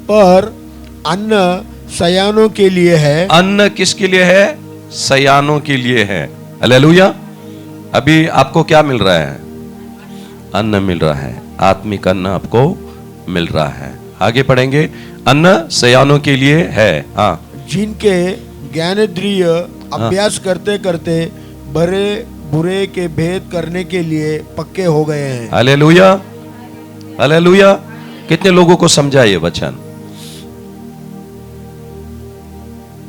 पर अन्न सयानों के लिए है। अन्न किसके लिए है? सयानों के लिए है। हालेलुया। अभी आपको क्या मिल रहा है? अन्न मिल रहा है, आत्मिक अन्न आपको मिल रहा है। आगे पढ़ेंगे। अन्न सयानों के लिए है, हाँ, जिनके ज्ञानेंद्रिय अभ्यास करते करते बड़े बुरे के भेद करने के लिए पक्के हो गए हैं। Hallelujah, hallelujah. कितने लोगों को समझा ये वचन?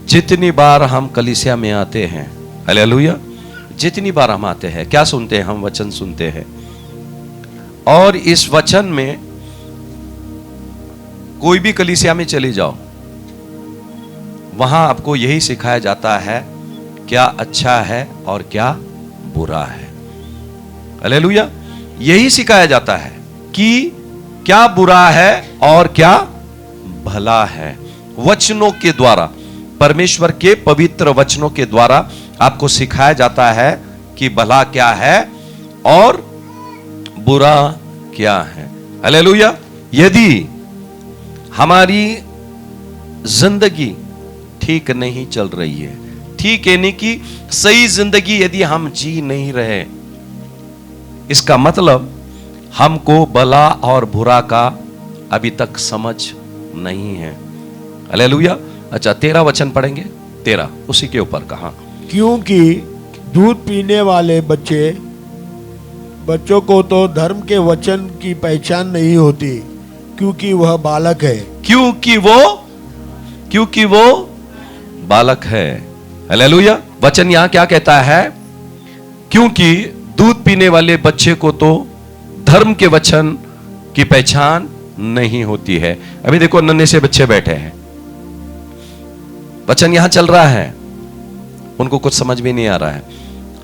जितनी बार हम कलीसिया में आते हैं, हालेलुया, जितनी बार हम आते हैं, क्या सुनते हैं? हम वचन सुनते हैं। और इस वचन में कोई भी कलीसिया में चले जाओ, वहां आपको यही सिखाया जाता है क्या अच्छा है और क्या बुरा है। हालेलुया। यही सिखाया जाता है कि क्या बुरा है और क्या भला है। वचनों के द्वारा, परमेश्वर के पवित्र वचनों के द्वारा आपको सिखाया जाता है कि भला क्या है और बुरा क्या है। हालेलुया। यदि हमारी जिंदगी ठीक नहीं चल रही है, ठीक यानी कि सही जिंदगी यदि हम जी नहीं रहे, इसका मतलब हमको भला और बुरा का अभी तक समझ नहीं है। हालेलुया। अच्छा, 13 वचन पढ़ेंगे। 13 उसी के ऊपर कहा, क्योंकि दूध पीने वाले बच्चों को तो धर्म के वचन की पहचान नहीं होती, क्योंकि वह बालक है। क्योंकि वो बालक है। हालेलुया। वचन यहां क्या कहता है? क्योंकि दूध पीने वाले बच्चे को तो धर्म के वचन की पहचान नहीं होती है। अभी देखो, नन्हे से बच्चे बैठे हैं, वचन यहां चल रहा है, उनको कुछ समझ में नहीं आ रहा है।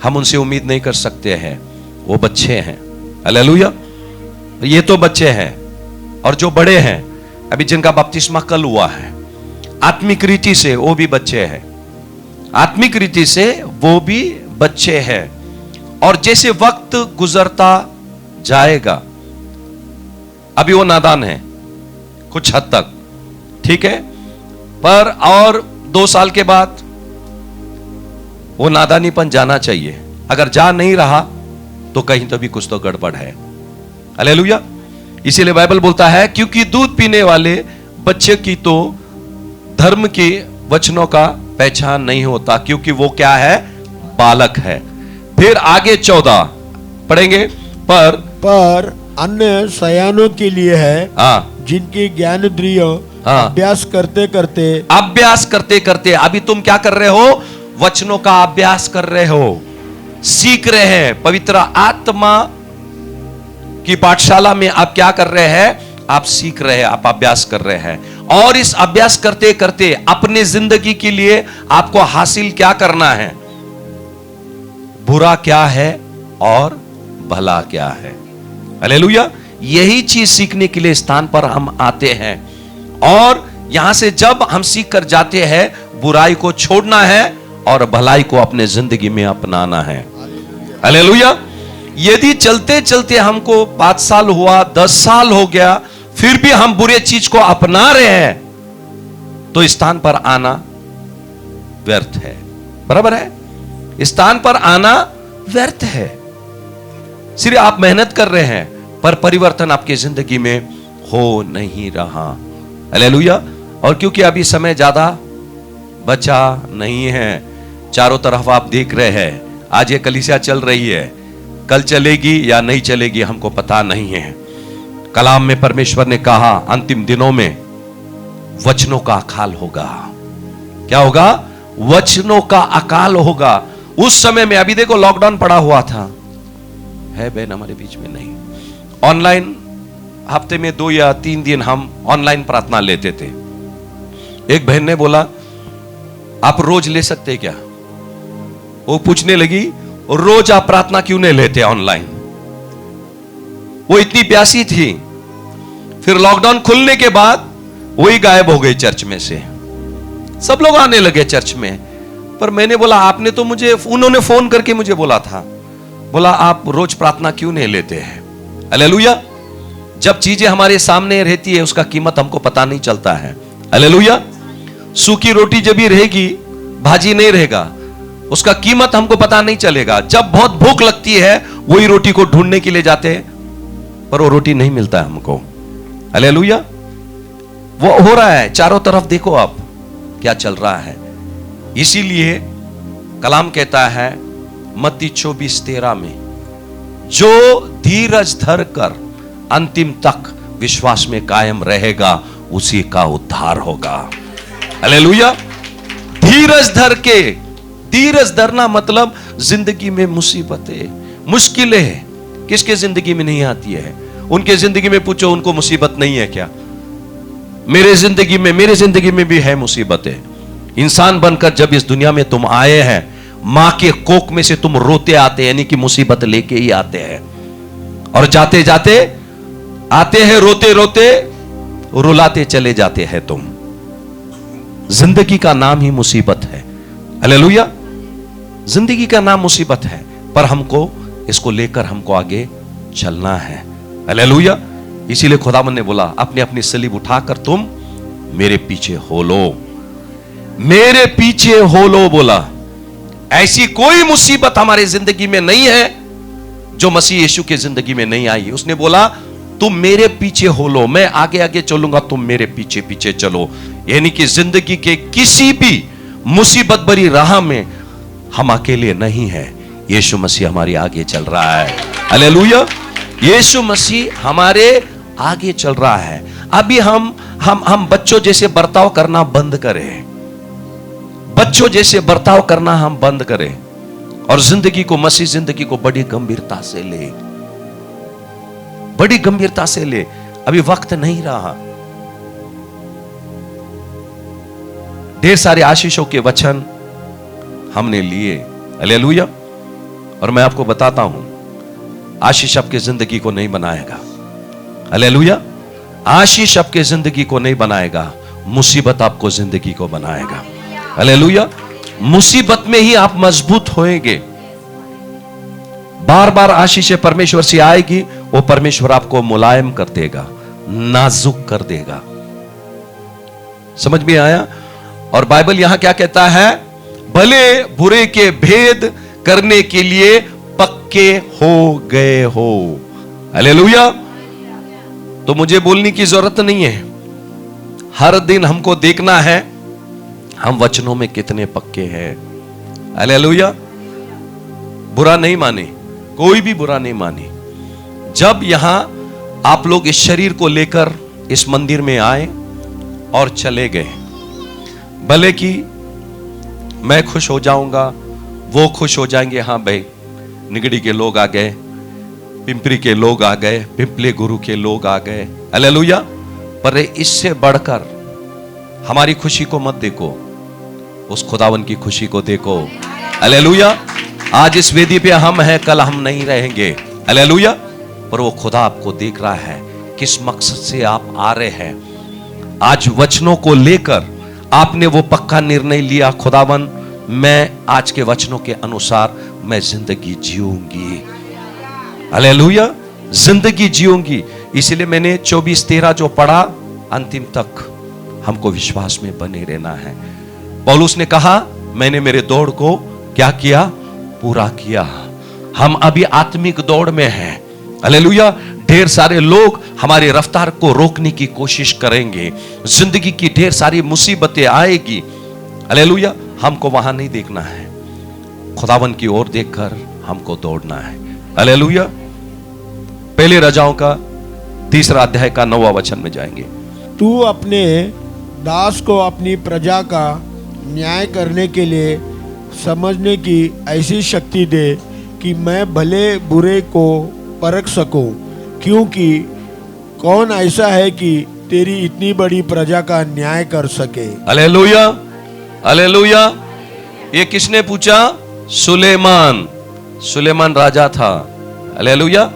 हम उनसे उम्मीद नहीं कर सकते हैं, वो बच्चे हैं। हालेलुया। ये तो बच्चे हैं, और जो बड़े हैं, अभी जिनका बपतिस्मा कल हुआ है, आत्मिक रीति से वो भी बच्चे हैं, आत्मिक रीति से वो भी बच्चे हैं। और जैसे वक्त गुजरता जाएगा, अभी वो नादान है कुछ हद तक, ठीक है, पर और 2 साल के बाद वो नादानीपन जाना चाहिए। अगर जा नहीं रहा तो कहीं तो भी कुछ तो गड़बड़ है। हालेलुया। इसीलिए बाइबल बोलता है, क्योंकि दूध पीने वाले बच्चे की तो धर्म के वचनों का पहचान नहीं होता, क्योंकि वो क्या है? बालक है। फिर आगे 14 पढ़ेंगे। पर अन्य सयानों के लिए है, जिनकी ज्ञानेंद्रिय अभ्यास करते करते अभी तुम क्या कर रहे हो? वचनों का अभ्यास कर रहे हो, सीख रहे हैं। पवित्र आत्मा की पाठशाला में आप क्या कर रहे हैं? आप सीख रहे हैं, आप अभ्यास कर रहे हैं। और इस अभ्यास करते करते अपने जिंदगी के लिए आपको हासिल क्या करना है? बुरा क्या है और भला क्या है। हालेलुया। यही चीज सीखने के लिए स्थान पर हम आते हैं, और यहां से जब हम सीख कर जाते हैं, बुराई को छोड़ना है और भलाई को अपने जिंदगी में अपनाना है। हालेलुया। यदि चलते चलते हमको 5 साल हुआ, 10 साल हो गया, फिर भी हम बुरे चीज को अपना रहे हैं, तो स्थान पर आना व्यर्थ है। बराबर है? स्थान पर आना व्यर्थ है। सिर्फ आप मेहनत कर रहे हैं, पर परिवर्तन आपकी जिंदगी में हो नहीं रहा। हालेलुया। और क्योंकि अभी समय ज्यादा बचा नहीं है, चारों तरफ आप देख रहे हैं, आज ये कलीसिया चल रही है, कल चलेगी या नहीं चलेगी हमको पता नहीं है। कलाम में परमेश्वर ने कहा, अंतिम दिनों में वचनों का अकाल होगा। क्या होगा? वचनों का अकाल होगा। उस समय में, अभी देखो लॉकडाउन पड़ा हुआ था, है बहन हमारे बीच में नहीं, ऑनलाइन हफ्ते में 2 या 3 दिन हम ऑनलाइन प्रार्थना लेते थे। एक बहन ने बोला, आप रोज ले सकते क्या? वो पूछने लगी, रोज आप प्रार्थना क्यों नहीं लेते ऑनलाइन? वो इतनी प्यासी थी। फिर लॉकडाउन खुलने के बाद वही गायब हो गई चर्च में से। सब लोग आने लगे चर्च में, पर मैंने बोला, आपने तो मुझे, उन्होंने फोन करके मुझे बोला था, बोला आप रोज प्रार्थना क्यों नहीं लेते हैं? हालेलुया। जब चीजें हमारे सामने रहती है उसका कीमत हमको पता नहीं चलता है। हालेलुया। सूखी रोटी जब भी रहेगी, भाजी नहीं रहेगा, उसका कीमत हमको पता नहीं चलेगा। जब बहुत भूख लगती है वही रोटी को ढूंढने के लिए जाते हैं, पर वो रोटी नहीं मिलता है हमको। हालेलुया। वो हो रहा है, चारों तरफ देखो आप क्या चल रहा है। इसीलिए कलाम कहता है मत्ती 24:13 में, जो धीरज धर कर अंतिम तक विश्वास में कायम रहेगा उसी का उद्धार होगा। हालेलुया। धीरज धर के, धीरज धरना मतलब जिंदगी में मुसीबतें, मुश्किलें किसके जिंदगी में नहीं आती है? उनके जिंदगी में पूछो, उनको मुसीबत नहीं है क्या? मेरे जिंदगी में भी है मुसीबतें। इंसान बनकर जब इस दुनिया में तुम आए हैं, मां के कोख में से तुम रोते आते, यानी कि मुसीबत लेके ही आते हैं, और जाते जाते आते हैं रोते रोते, रुलाते चले जाते हैं तुम। जिंदगी का नाम ही मुसीबत है। हालेलुया। जिंदगी का नाम मुसीबत है, पर हमको इसको लेकर हमको आगे चलना है। हालेलुया। इसीलिए खुदावंद ने बोला, अपनी अपनी सलीब उठाकर तुम मेरे पीछे हो लो, मेरे पीछे हो लो। बोला ऐसी कोई मुसीबत हमारी जिंदगी में नहीं है जो मसीह यीशु की जिंदगी में नहीं आई। उसने बोला तुम मेरे पीछे हो लो, मैं आगे आगे चलूंगा, तुम मेरे पीछे पीछे चलो। यानी कि जिंदगी के किसी भी मुसीबत भरी राह में हम अकेले नहीं है, यीशु मसीह हमारे आगे चल रहा है। हालेलुया। यीशु मसीह हमारे आगे चल रहा है। अभी हम बच्चों जैसे बर्ताव करना बंद करें, बच्चों जैसे बर्ताव करना हम बंद करें, और जिंदगी को, मसीह जिंदगी को बड़ी गंभीरता से ले, बड़ी गंभीरता से ले। अभी वक्त नहीं रहा। ढेर सारे आशीषों के वचन हमने लिए। हालेलुया। और मैं आपको बताता हूं, आशीष आपके जिंदगी को नहीं बनाएगा। हालेलुया। आशीष आपके जिंदगी को नहीं बनाएगा, मुसीबत आपको जिंदगी को बनाएगा। हालेलुया। मुसीबत में ही आप मजबूत होएंगे। बार बार आशीष परमेश्वर से आएगी, वो परमेश्वर आपको मुलायम कर देगा, नाजुक कर देगा। समझ में आया? और बाइबल यहां क्या कहता है? भले बुरे के भेद करने के लिए पक्के हो गए हो। हालेलुया। तो मुझे बोलने की जरूरत नहीं है, हर दिन हमको देखना है हम वचनों में कितने पक्के हैं। हालेलुया। बुरा नहीं माने, कोई भी बुरा नहीं माने। जब यहां आप लोग इस शरीर को लेकर इस मंदिर में आए और चले गए, भले कि मैं खुश हो जाऊंगा, वो खुश हो जाएंगे, हाँ भाई निगड़ी के लोग आ गए, पिंपरी के लोग आ गए, पिंपले गुरु के लोग आ गए। हालेलुया। पर इससे बढ़कर हमारी खुशी को मत देखो, उस खुदावन की खुशी को देखो। हालेलुया। आज इस वेदी पे हम हैं, कल हम नहीं रहेंगे। हालेलुया। पर वो खुदा आपको देख रहा है, किस मकसद से आप आ रहे हैं। आज वचनों को लेकर आपने वो पक्का निर्णय लिया, खुदावन मैं आज के वचनों के अनुसार मैं जिंदगी जीऊंगी। हालेलुया। जिंदगी जीऊंगी। इसलिए मैंने 24:13 जो पढ़ा, अंतिम तक हमको विश्वास में बने रहना है। पौलुस ने कहा मैंने मेरे दौड़ को क्या किया? पूरा किया। हम अभी आत्मिक दौड़ में हैं। हालेलुया। ढेर सारे लोग हमारी रफ्तार को रोकने की कोशिश करेंगे, जिंदगी की ढेर सारी मुसीबतें आएगी। हालेलुया। हमको वहां नहीं देखना है, खुदावन की ओर देखकर हमको दौड़ना है। हालेलुया। पहले राजाओं का 3 अध्याय का 9वां वचन में जाएंगे। तू अपने दास को अपनी प्रजा का न्याय करने के लिए समझने की ऐसी शक्ति दे कि मैं भले बुरे को परख सकूं, क्योंकि कौन ऐसा है कि तेरी इतनी बड़ी प्रजा का न्याय कर सके। हालेलुया। हालेलुया। ये किसने पूछा? सुलेमान। सुलेमान राजा था। हालेलुया।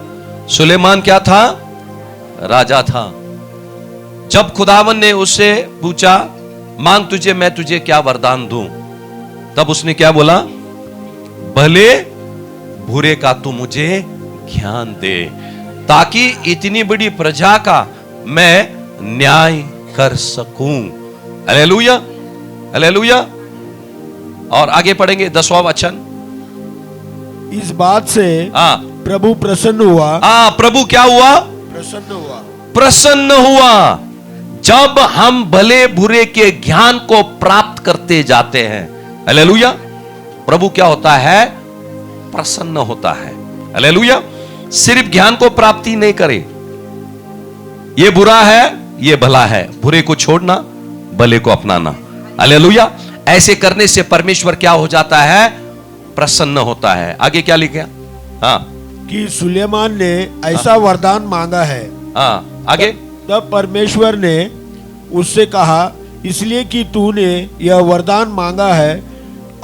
सुलेमान क्या था? राजा था। जब खुदावन ने उससे पूछा मांग तुझे, मैं तुझे क्या वरदान दूं, तब उसने क्या बोला? भले बुरे का तू मुझे ज्ञान दे, ताकि इतनी बड़ी प्रजा का मैं न्याय कर सकूं। Hallelujah, hallelujah. और आगे पढ़ेंगे 10वां वचन। इस बात से हाँ प्रभु प्रसन्न हुआ। हाँ, प्रभु क्या हुआ? प्रसन्न हुआ। प्रसन्न हुआ जब हम भले बुरे के ज्ञान को प्राप्त करते जाते हैं। हालेलुया। प्रभु क्या होता है? प्रसन्न होता है। हालेलुया। सिर्फ ज्ञान को प्राप्ति नहीं करे, ये बुरा है, ये भला है, बुरे को छोड़ना, भले को अपनाना। हालेलुया। ऐसे करने से परमेश्वर क्या हो जाता है? प्रसन्न होता है। आगे क्या लिखा? हाँ, कि सुलेमान ने ऐसा वरदान मांगा है। हाँ, आगे। तब परमेश्वर ने उससे कहा, इसलिए कि तूने यह वरदान मांगा है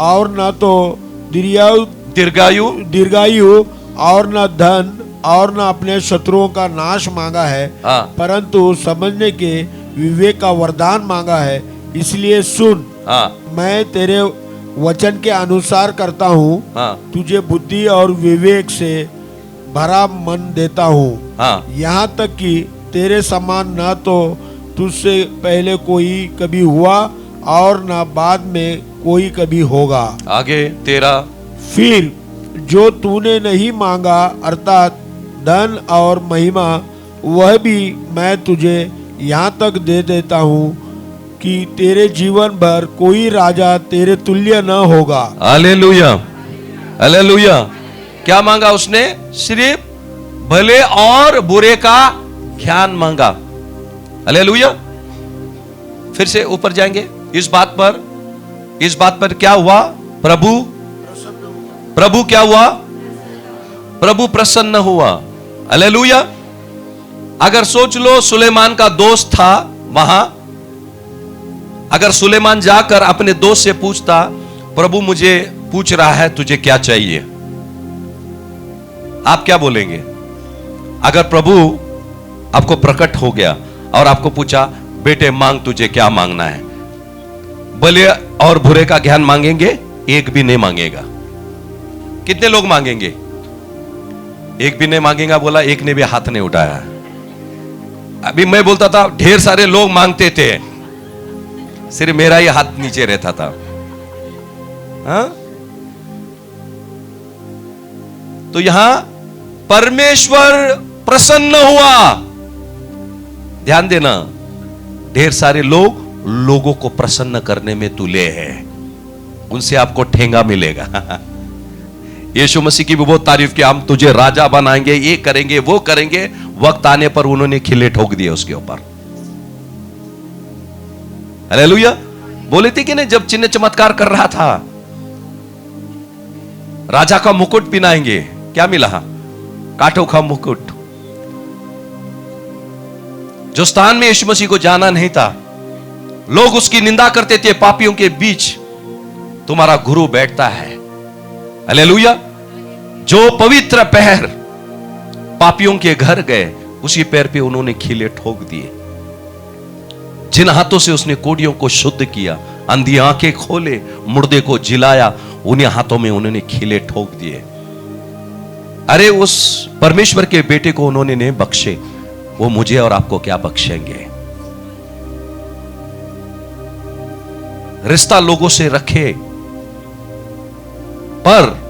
और न तो दीर्घायु और न धन और न अपने शत्रुओं का नाश मांगा है, हाँ, परंतु समझने के विवेक का वरदान मांगा है। इसलिए सुन, हाँ, मैं तेरे वचन के अनुसार करता हूँ। हाँ, तुझे बुद्धि और विवेक से भरा मन देता हूँ। हाँ, यहाँ तक कि तेरे समान न तो तुझसे पहले कोई कभी हुआ और न बाद में कोई कभी होगा। आगे 13। फिर जो तूने नहीं मांगा अर्थात धन और महिमा, वह भी मैं तुझे यहाँ तक दे देता हूँ कि तेरे जीवन भर कोई राजा तेरे तुल्य न होगा। Hallelujah, hallelujah. क्या मांगा उसने? सिर्फ भले और बुरे का ज्ञान मांगा। हालेलुया। फिर से ऊपर जाएंगे। इस बात पर क्या हुआ? प्रभु क्या हुआ? प्रभु प्रसन्न हुआ। हालेलुया। अगर सोच लो, सुलेमान का दोस्त था वहां, अगर सुलेमान जाकर अपने दोस्त से पूछता, प्रभु मुझे पूछ रहा है तुझे क्या चाहिए, आप क्या बोलेंगे? अगर प्रभु आपको प्रकट हो गया और आपको पूछा, बेटे मांग, तुझे क्या मांगना है? भले और बुरे का ज्ञान मांगेंगे? एक भी नहीं मांगेगा। कितने लोग मांगेंगे? एक भी नहीं मांगेगा। बोला, एक ने भी हाथ नहीं उठाया। अभी मैं बोलता था ढेर सारे लोग मांगते थे, सिर्फ मेरा ही हाथ नीचे रहता था। हाँ? तो यहां परमेश्वर प्रसन्न हुआ। ध्यान देना, ढेर सारे लोगों को प्रसन्न करने में तुले हैं, उनसे आपको ठेंगा मिलेगा। यीशु मसीह की भी बहुत तारीफ की, हम तुझे राजा बनाएंगे, ये करेंगे, वो करेंगे। वक्त आने पर उन्होंने खिले ठोक दिए उसके ऊपर। हालेलुया। बोले थे कि नहीं, जब चिन्ह चमत्कार कर रहा था, राजा का मुकुट पहनाएंगे, क्या मिला? कांटों का मुकुट। जो स्थान में यीशु मसीह को जाना नहीं था, लोग उसकी निंदा करते थे, पापियों के बीच तुम्हारा गुरु बैठता है। हालेलुया। जो पवित्र पैर पापियों के घर गए, उसी पैर पे उन्होंने खीले ठोक दिए। जिन हाथों से उसने कोड़ियों को शुद्ध किया, अंधी आंखें खोले, मुर्दे को जिलाया, उन्हीं हाथों में उन्होंने खीले ठोक दिए। अरे उस परमेश्वर के बेटे को उन्होंने नहीं बख्शे, वो मुझे और आपको क्या बख्शेंगे? रिश्ता लोगों से रखे, पर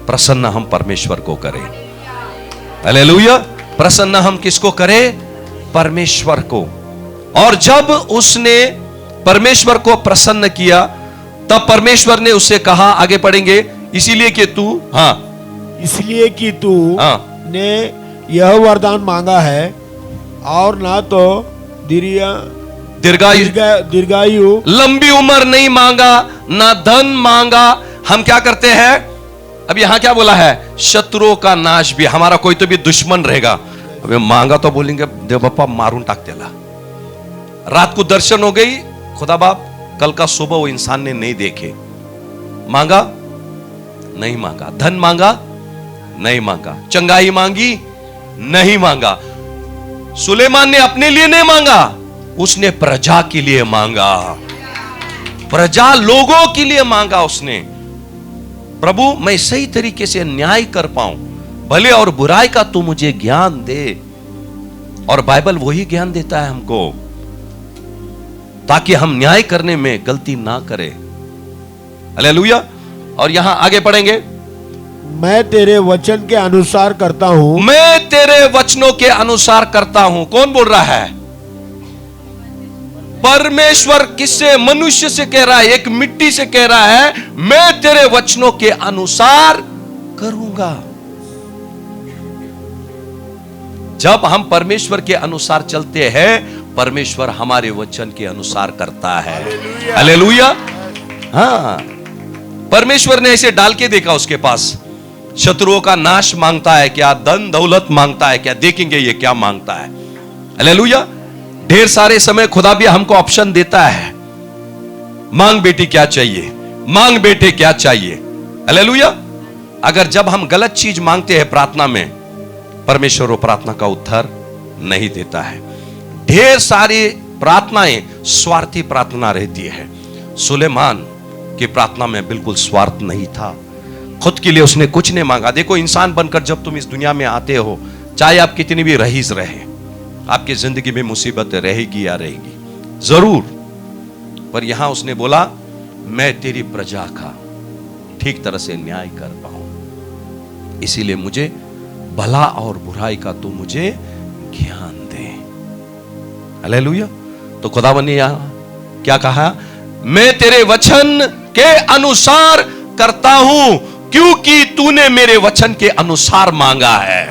प्रसन्न हम परमेश्वर को करें। हालेलुया। प्रसन्न हम किसको करें? परमेश्वर को। और जब उसने परमेश्वर को प्रसन्न किया, तब परमेश्वर ने उससे कहा, आगे पढ़ेंगे, इसीलिए कि तू, हाँ, इसलिए कि तू, हाँ, ने यह वरदान मांगा है और ना तो दीर्घायु, लंबी उम्र नहीं मांगा, ना धन मांगा। हम क्या करते हैं? अब यहां क्या बोला है? शत्रुओं का नाश भी। हमारा कोई तो भी दुश्मन रहेगा, अबे मांगा तो बोलेंगे देव बापा मारून टाक देला। रात को दर्शन हो गई, खुदा बाप कल का सुबह वो इंसान ने नहीं देखे। मांगा? नहीं मांगा। धन मांगा? नहीं मांगा। चंगाई मांगी? नहीं मांगा। सुलेमान ने अपने लिए नहीं मांगा, उसने प्रजा के लिए मांगा। प्रजा, लोगों के लिए मांगा उसने। प्रभु मैं सही तरीके से न्याय कर पाऊं, भले और बुराई का तू मुझे ज्ञान दे। और बाइबल वही ज्ञान देता है हमको, ताकि हम न्याय करने में गलती ना करें। हालेलुया। और यहां आगे पढ़ेंगे, मैं तेरे वचन के अनुसार करता हूं। मैं तेरे वचनों के अनुसार करता हूं। कौन बोल रहा है? परमेश्वर किससे? मनुष्य से कह रहा है, एक मिट्टी से कह रहा है, मैं तेरे वचनों के अनुसार करूंगा। जब हम परमेश्वर के अनुसार चलते हैं, परमेश्वर हमारे वचन के अनुसार करता है। हालेलुया। हाँ, परमेश्वर ने ऐसे डाल के देखा उसके पास, शत्रुओं का नाश मांगता है क्या, धन दौलत मांगता है क्या, देखेंगे ये क्या मांगता है। हालेलुया। ढेर सारे समय खुदा भी हमको ऑप्शन देता है, मांग बेटी क्या चाहिए, मांग बेटे क्या चाहिए। हालेलुया। अगर जब हम गलत चीज मांगते हैं प्रार्थना में, परमेश्वर वो प्रार्थना का उत्तर नहीं देता है। ढेर सारी प्रार्थनाएं स्वार्थी प्रार्थना रहती है। सुलेमान की प्रार्थना में बिल्कुल स्वार्थ नहीं था, खुद के लिए उसने कुछ नहीं मांगा। देखो, इंसान बनकर जब तुम इस दुनिया में आते हो, चाहे आप कितनी भी रईस रहे, आपकी जिंदगी में मुसीबत रहेगी या रहेगी जरूर, पर यहां उसने बोला, मैं तेरी प्रजा का ठीक तरह से न्याय कर पाऊं, इसीलिए मुझे भला और बुराई का तू मुझे ज्ञान दे। हालेलुया। तो खुदावन ने यहां क्या कहा? मैं तेरे वचन के अनुसार करता हूं, क्योंकि तूने मेरे वचन के अनुसार मांगा है।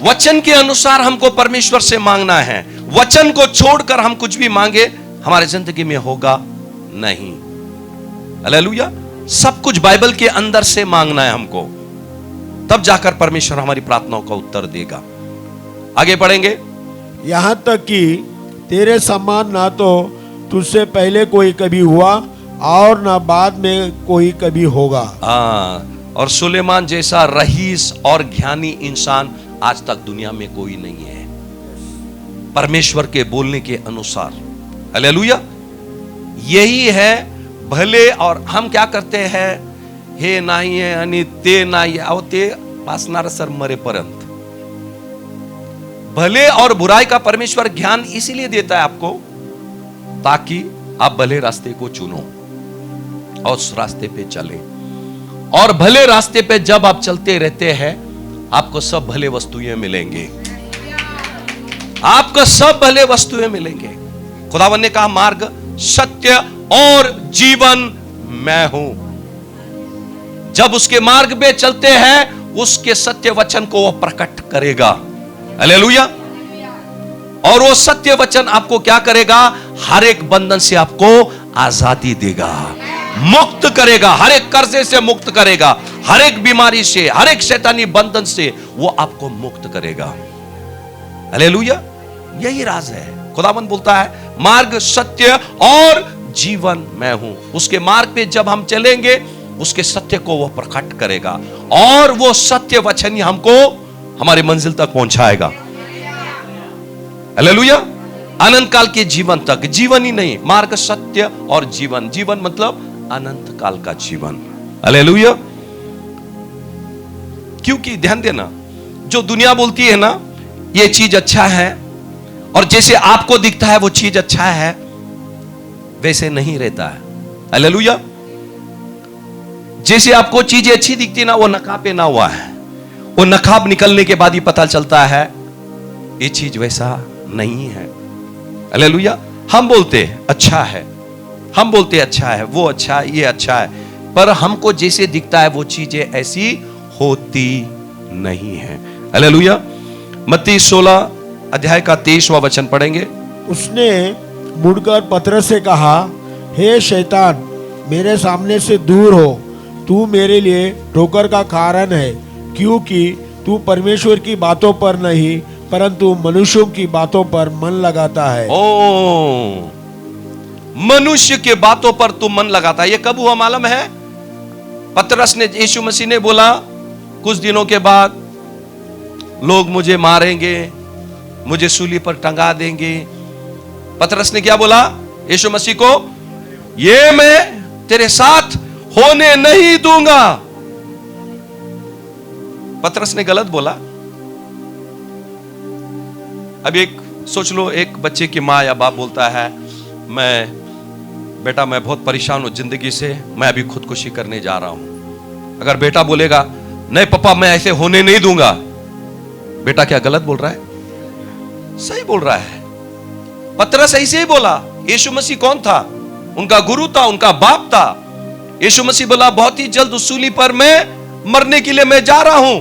वचन के अनुसार हमको परमेश्वर से मांगना है। वचन को छोड़कर हम कुछ भी मांगे, हमारे जिंदगी में होगा नहीं। हालेलुया। सब कुछ बाइबल के अंदर से मांगना है हमको, तब जाकर परमेश्वर हमारी प्रार्थनाओं का उत्तर देगा। आगे बढ़ेंगे, यहां तक कि तेरे समान ना तो तुझसे पहले कोई कभी हुआ और ना बाद में कोई कभी होगा। और सुलेमान जैसा रईस और ज्ञानी इंसान आज तक दुनिया में कोई नहीं है, परमेश्वर के बोलने के अनुसार। हालेलुया। यही है भले। और हम क्या करते हैं, हे नाही है आणि ते नाही आहे, ते पासणार सर मरेपर्यंत। भले और बुराई का परमेश्वर ज्ञान इसीलिए देता है आपको, ताकि आप भले रास्ते को चुनो और उस रास्ते पे चले। और भले रास्ते पे जब आप चलते रहते हैं, आपको सब भले वस्तुएं मिलेंगे, आपको सब भले वस्तुएं मिलेंगे। खुदावन ने कहा, मार्ग सत्य और जीवन मैं हूं। जब उसके मार्ग पे चलते हैं, उसके सत्य वचन को वो प्रकट करेगा। हालेलुया। और वो सत्य वचन आपको क्या करेगा? हर एक बंधन से आपको आजादी देगा, मुक्त करेगा, हर एक कर्जे से मुक्त करेगा, हर एक बीमारी से, हर एक शैतानी बंधन से वो आपको मुक्त करेगा। हालेलुया। यही राज है। खुदावन बोलता है, मार्ग सत्य और जीवन मैं हूं। उसके मार्ग पे जब हम चलेंगे, उसके सत्य को वो प्रकट करेगा, और वो सत्य वचन ही हमको हमारी मंजिल तक पहुंचाएगा। हालेलुया। अनंत काल के जीवन तक। जीवन ही नहीं, मार्ग सत्य और जीवन। जीवन मतलब अनंत काल का जीवन। हालेलुया। क्योंकि ध्यान देना, जो दुनिया बोलती है ना, ये चीज अच्छा है, और जैसे आपको दिखता है वो चीज अच्छा है, वैसे नहीं रहता है। हालेलुया। जैसे आपको चीजें अच्छी दिखती ना, वो नकाब पे ना हुआ है, वो नकाब निकलने के बाद ही पता चलता है ये चीज वैसा नहीं है। हालेलुया। हम बोलते अच्छा है, हम बोलते अच्छा है, वो अच्छा है, ये अच्छा है, पर हमको जैसे दिखता है वो चीजें ऐसी होती नहीं है। हालेलुया। मत्ती 16 अध्याय का 23वां वचन पढ़ेंगे। उसने मुड़कर पतरस से कहा, हे शैतान, मेरे सामने से दूर हो, तू मेरे लिए ठोकर का कारण है, क्योंकि तू परमेश्वर की बातों पर नहीं परंतु मनुष्यों की बातों पर मन लगाता है। ओ, मनुष्य के बातों पर तू मन लगाता है। ये कब हुआ मालूम है? पतरस ने, यीशु मसीह ने बोला, कुछ दिनों के बाद लोग मुझे मारेंगे, मुझे सूली पर टंगा देंगे। पतरस ने क्या बोला यीशु मसीह को? ये मैं तेरे साथ होने नहीं दूंगा। पतरस ने गलत बोला। अब एक सोच लो, एक बच्चे की माँ या बाप बोलता है, बेटा मैं बहुत परेशान हूं जिंदगी से, मैं अभी खुदकुशी करने जा रहा हूं। अगर बेटा बोलेगा नहीं पापा मैं ऐसे होने नहीं दूंगा, बेटा क्या गलत बोल रहा है? सही बोल रहा है। पतरस ऐसे ही बोला। यीशु मसीह कौन था? उनका गुरु था, उनका बाप था। यीशु मसीह बोला बहुत ही जल्द उस सूली पर मैं मरने के लिए मैं जा रहा हूं।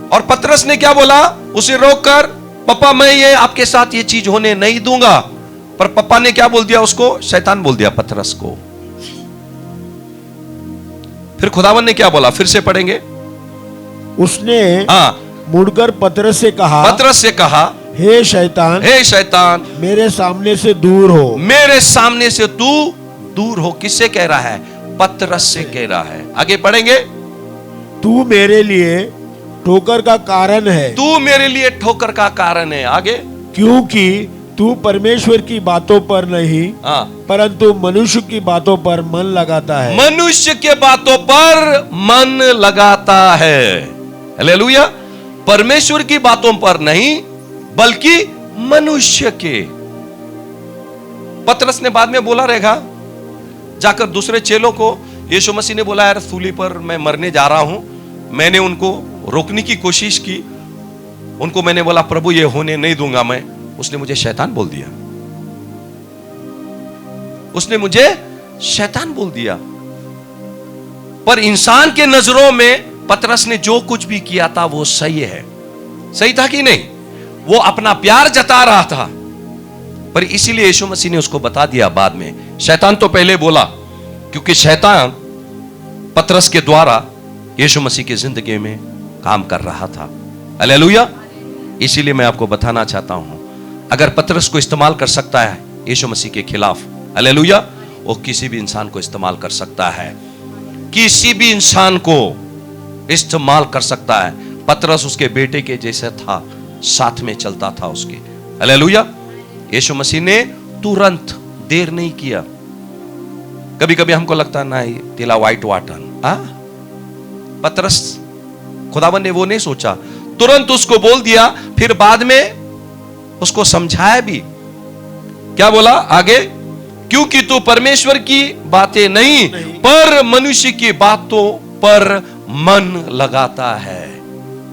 और पतरस ने क्या बोला? उसे रोककर, पापा मैं ये आपके साथ ये चीज होने नहीं दूंगा। पर पापा ने क्या बोल दिया उसको? शैतान बोल दिया पतरस को। फिर खुदावन ने क्या बोला? फिर से पढ़ेंगे। उसने हाँ, मुड़कर पतरस से कहा, हे शैतान, मेरे सामने से दूर हो। मेरे सामने से तू दूर हो। किससे कह रहा है? पतरस से कह रहा है। आगे पढ़ेंगे। तू मेरे लिए ठोकर का कारण है। तू मेरे लिए ठोकर का कारण है। आगे, क्योंकि तू परमेश्वर की बातों पर नहीं, परंतु मनुष्य की बातों पर मन लगाता है। मनुष्य के बातों पर मन लगाता है। हालेलुया। परमेश्वर की बातों पर नहीं बल्कि मनुष्य के। पतरस ने बाद में बोला रहेगा जाकर दूसरे चेलों को, यीशु मसीह ने बोला यार सूली पर मैं मरने जा रहा हूं, मैंने उनको रोकने की कोशिश की, उनको मैंने बोला प्रभु ये होने नहीं दूंगा मैं, उसने मुझे शैतान बोल दिया। उसने मुझे शैतान बोल दिया। पर इंसान के नजरों में पतरस ने जो कुछ भी किया था वो सही है। सही था कि नहीं? वो अपना प्यार जता रहा था। पर इसीलिए यीशु मसीह ने उसको बता दिया बाद में। शैतान तो पहले बोला, क्योंकि शैतान पतरस के द्वारा यीशु मसीह की जिंदगी में काम कर रहा था। हालेलुया। इसीलिए मैं आपको बताना चाहता हूं, अगर पतरस को इस्तेमाल कर सकता है यीशु मसीह के खिलाफ, हालेलुया, वो किसी भी इंसान को इस्तेमाल कर सकता है। किसी भी इंसान को इस्तेमाल कर सकता है। पतरस उसके बेटे के जैसे था, साथ में चलता था उसके। हालेलुया। यीशु मसीह ने तुरंत देर नहीं किया। कभी कभी हमको लगता है ना तिला वाइट वाटन, पतरस, खुदावन ने वो नहीं सोचा, तुरंत उसको बोल दिया। फिर बाद में उसको समझाया भी। क्या बोला आगे? क्योंकि तू परमेश्वर की बातें नहीं पर मनुष्य की बातों पर मन लगाता है।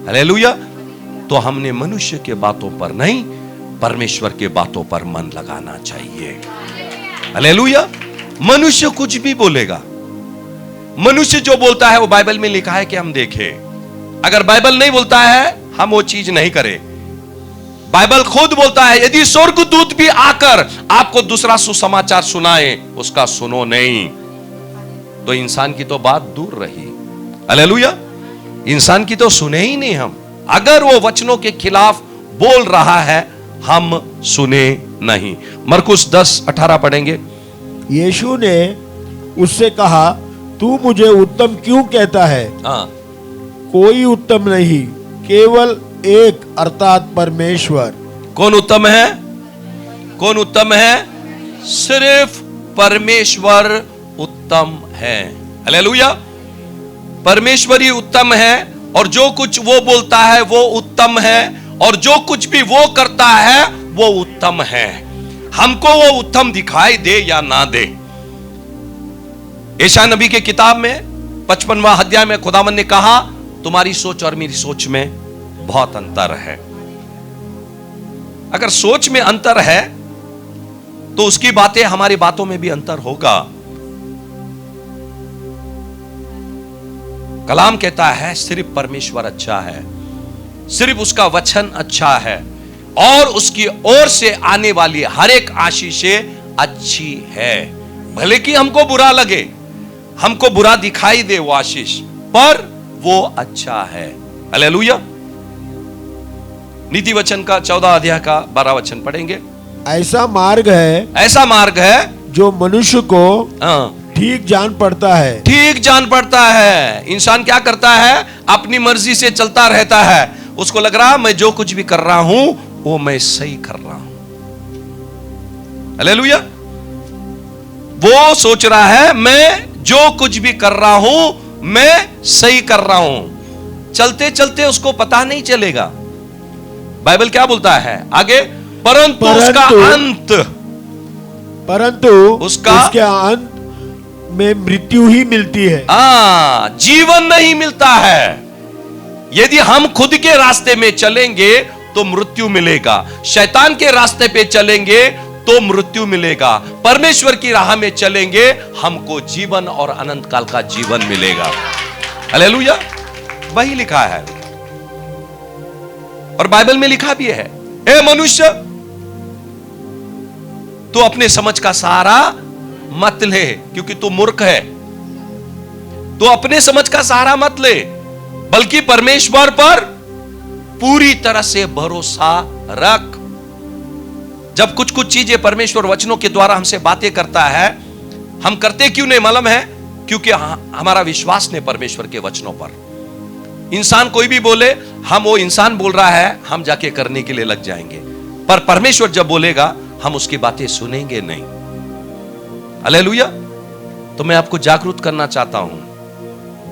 हालेलुया। तो हमने मनुष्य के बातों पर नहीं परमेश्वर के बातों पर मन लगाना चाहिए। हालेलुया। मनुष्य कुछ भी बोलेगा, मनुष्य जो बोलता है वो बाइबल में लिखा है कि हम देखें। अगर बाइबल नहीं बोलता है हम वो चीज नहीं करें। बाइबल खुद बोलता है यदि स्वर्गदूत भी आकर आपको दूसरा सुसमाचार सुनाए उसका सुनो नहीं। तो इंसान की तो बात दूर रही। हालेलुया। इंसान की तो सुने ही नहीं हम। अगर वो वचनों के खिलाफ बोल रहा है हम सुने नहीं। मरकुस 10:18 पढ़ेंगे। यीशु ने उससे कहा, तू मुझे उत्तम क्यों कहता है? कोई उत्तम नहीं, केवल एक, अर्थात परमेश्वर। कौन उत्तम है? कौन उत्तम है? सिर्फ परमेश्वर उत्तम है। हालेलुया। परमेश्वर ही उत्तम है और जो कुछ वो बोलता है वो उत्तम है और जो कुछ भी वो करता है वो उत्तम है। हमको वो उत्तम दिखाई दे या ना दे। यशायाह नबी के किताब में 55वां अध्याय में खुदावन ने कहा तुम्हारी सोच और मेरी सोच में बहुत अंतर है। अगर सोच में अंतर है तो उसकी बातें हमारी बातों में भी अंतर होगा। कलाम कहता है सिर्फ परमेश्वर अच्छा है, सिर्फ उसका वचन अच्छा है और उसकी ओर से आने वाली हर एक आशीषें अच्छी है। भले कि हमको बुरा लगे, हमको बुरा दिखाई दे वो आशीष, पर वो अच्छा है। हालेलुया। नीति वचन का 14 अध्याय का 12 वचन पढ़ेंगे। ऐसा मार्ग है जो मनुष्य को ठीक जान पड़ता है। ठीक जान पड़ता है। इंसान क्या करता है? अपनी मर्जी से चलता रहता है। उसको लग रहा मैं जो कुछ भी कर रहा हूं वो मैं सही कर रहा हूं। हालेलुया। वो सोच रहा है मैं जो कुछ भी कर रहा हूं मैं सही कर रहा हूं। चलते चलते उसको पता नहीं चलेगा। बाइबल क्या बोलता है आगे, परंतु उसका उसके अंत में मृत्यु ही मिलती है। जीवन नहीं मिलता है। यदि हम खुद के रास्ते में चलेंगे तो मृत्यु मिलेगा, शैतान के रास्ते पे चलेंगे तो मृत्यु मिलेगा, परमेश्वर की राह में चलेंगे हमको जीवन और अनंत काल का जीवन मिलेगा। हालेलुया, वही लिखा है। और बाइबल में लिखा भी है, ए मनुष्य तू अपने समझ का सहारा मत ले, क्योंकि तू मूर्ख है। तू अपने समझ का सहारा मत ले, बल्कि परमेश्वर पर पूरी तरह से भरोसा रख। जब कुछ कुछ चीजें परमेश्वर वचनों के द्वारा हमसे बातें करता है, हम करते क्यों नहीं मालूम है? क्योंकि हमारा विश्वास नहीं परमेश्वर के वचनों पर। इंसान कोई भी बोले, हम वो इंसान बोल रहा है, हम जाके करने के लिए लग जाएंगे, पर परमेश्वर जब बोलेगा हम उसकी बातें सुनेंगे नहीं। हालेलुया। तो मैं आपको जागरूक करना चाहता हूं,